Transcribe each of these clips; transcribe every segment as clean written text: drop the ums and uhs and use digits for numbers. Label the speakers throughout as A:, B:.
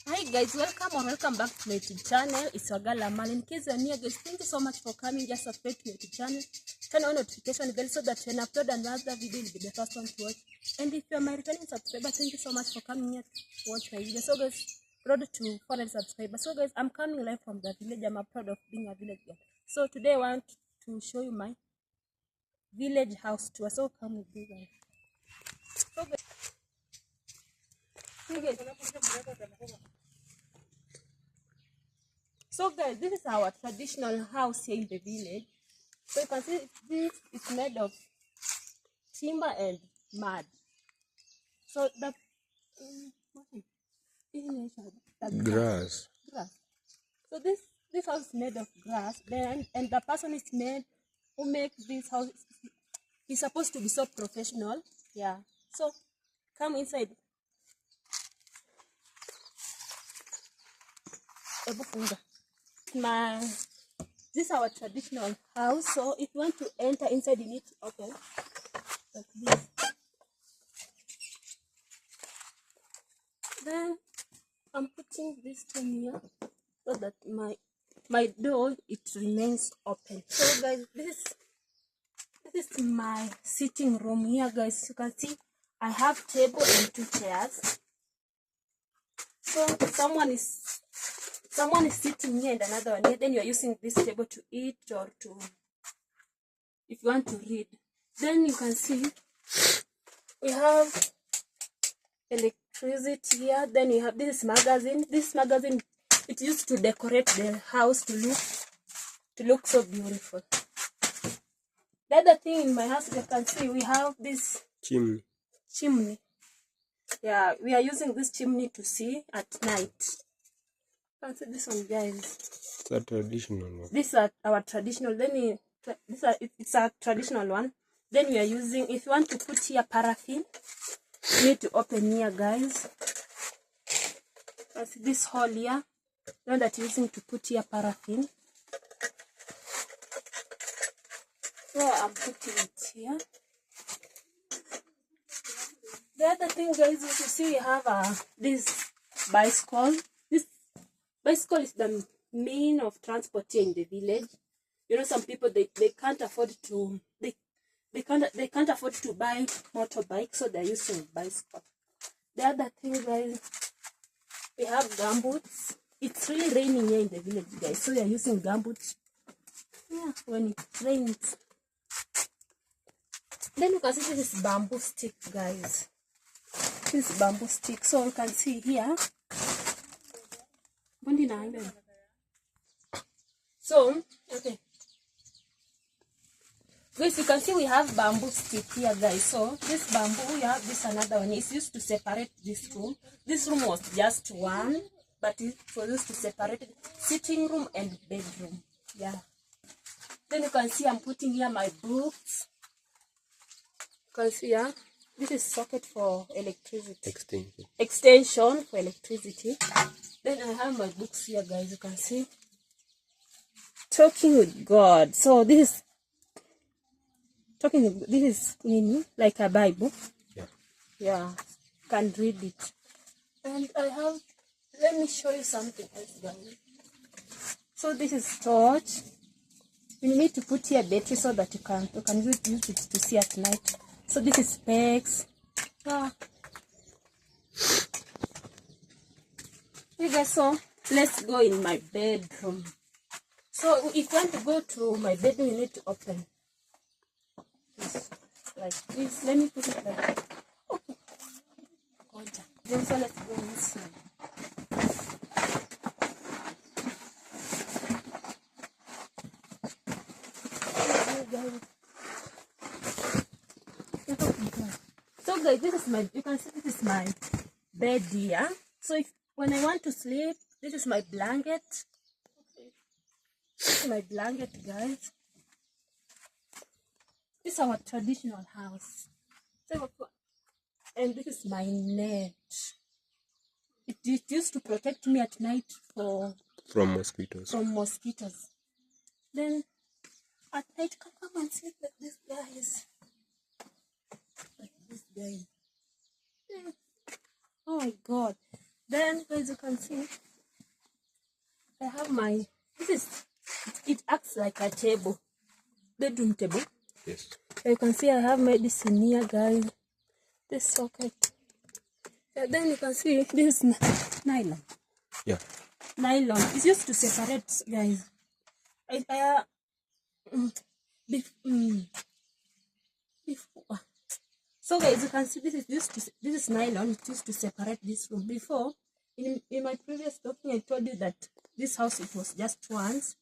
A: Hi guys, welcome back to my YouTube channel. It's your girl Amal. In case you're new guys, thank you so much for coming. Just subscribe to my YouTube channel, turn on notification bell so that when I upload another video you'll be the first one to watch. And if you're my returning subscriber, thank you so much for coming here to watch my video. So guys, road to 400 subscribers. So guys, I'm coming live from the village. I'm proud of being a village girl. So today I want to show you my village house tour. So come with me guys. So guys, this is our traditional house here in the village. So you can see this is made of timber and mud. So the
B: grass.
A: So this house is made of grass. Then and the person is made who makes this house. He's supposed to be so professional. Yeah. So come inside. This is our traditional house. So if you want to enter inside, you need to open like this. Then I'm putting this thing here so that my door it remains open. So guys, this is my sitting room here guys. You can see I have table and 2 chairs. So someone is sitting here and another one here. Then you are using this table to eat or to if you want to read. Then you can see we have electricity here. Then we have this magazine. This magazine it's used to decorate the house to look so beautiful. The other thing in my house you can see we have this chimney. Yeah, we are using this chimney to see at night. You can see this one guys.
B: It's a traditional one.
A: These are our traditional. It's a traditional one. Then we are using, if you want to put here paraffin, you need to open here guys. That's this hole here. The one that you're using to put here paraffin. So I'm putting it here. The other thing guys, you see we have this bicycle. This bicycle is the mean of transport here in the village. You know, some people they can't afford to they can't afford to buy motorbike, so they're using bicycle. The other thing guys, we have gumboots. It's really raining here in the village guys, so we are using gumboots. Yeah, when it rains. Then you can see this is bamboo stick guys. This is bamboo stick. So you can see here. So okay. Guys, you can see we have bamboo stick here guys. So this bamboo, we have this another one. It's used to separate this room. This room was just one, but it was used to separate sitting room and bedroom. Yeah. Then you can see I'm putting here my books. You can see here. This is socket for electricity. Extension for electricity. Then I have my books here guys. You can see. Talking with God. So this is like a Bible. Yeah, you can read it. And I have, let me show you something else guys. So this is torch. You need to put here battery so that you can use it to see at night. So this is specs. Yeah. Okay guys, so let's go in my bedroom. So if you want to go to my bedroom, you need to open this like this. Let me put it like that. Okay. Then so let's go inside. So guys, this is my, you can see this is my bed here. So if when I want to sleep, this is my blanket. This is my blanket guys. This is our traditional house. So, and this is my net. It used to protect me at night from mosquitoes. Then at night, come and sleep like this guys. Like this guy. Oh my God. Then as you can see, I have my, it acts like a table, bedroom table.
B: Yes.
A: So you can see I have medicine here, guys. This socket. And then you can see this is nylon.
B: Yeah.
A: Nylon is used to separate, guys. Before. So guys, you can see this is nylon. It used to separate this room. Before, in my previous talking, I told you that this house, it was just once.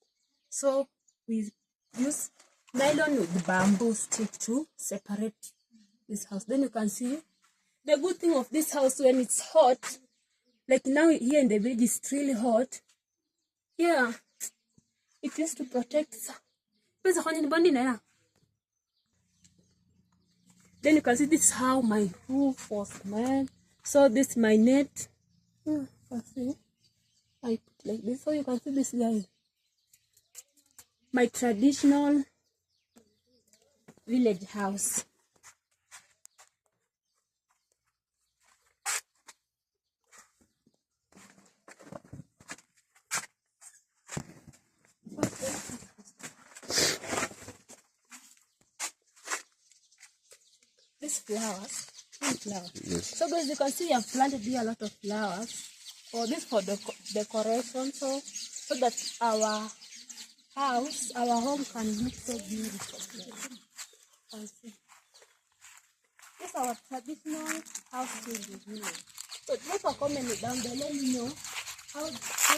A: So we use nylon with bamboo stick to separate this house. Then you can see the good thing of this house, when it's hot, like now here in the village it's really hot. Yeah, it used to protect. Then you can see this is how my roof was made. So this is my net. You can see I put like this. So you can see this, guys. My traditional village house. These flowers.
B: Yes.
A: So guys, you can see I've planted here a lot of flowers. For this, for the decoration, so that our house, our home can look so beautiful. Can see. This is our traditional house in the village. So drop a comment down there, let me know how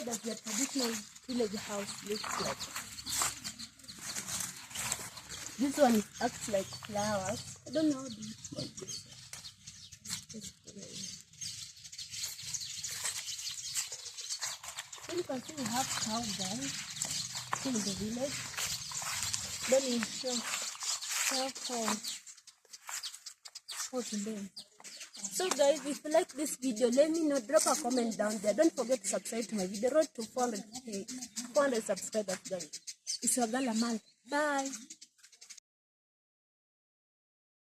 A: does your traditional village house look like. This one acts like flowers. I don't know how to call this. Then you can see we have cow, guys, in the village. Then we show cow for today. So guys, if you like this video, let me know. Drop a comment down there. Don't forget to subscribe to my video. Road to 400 subscribers, guys. It's your girl Amal. Bye.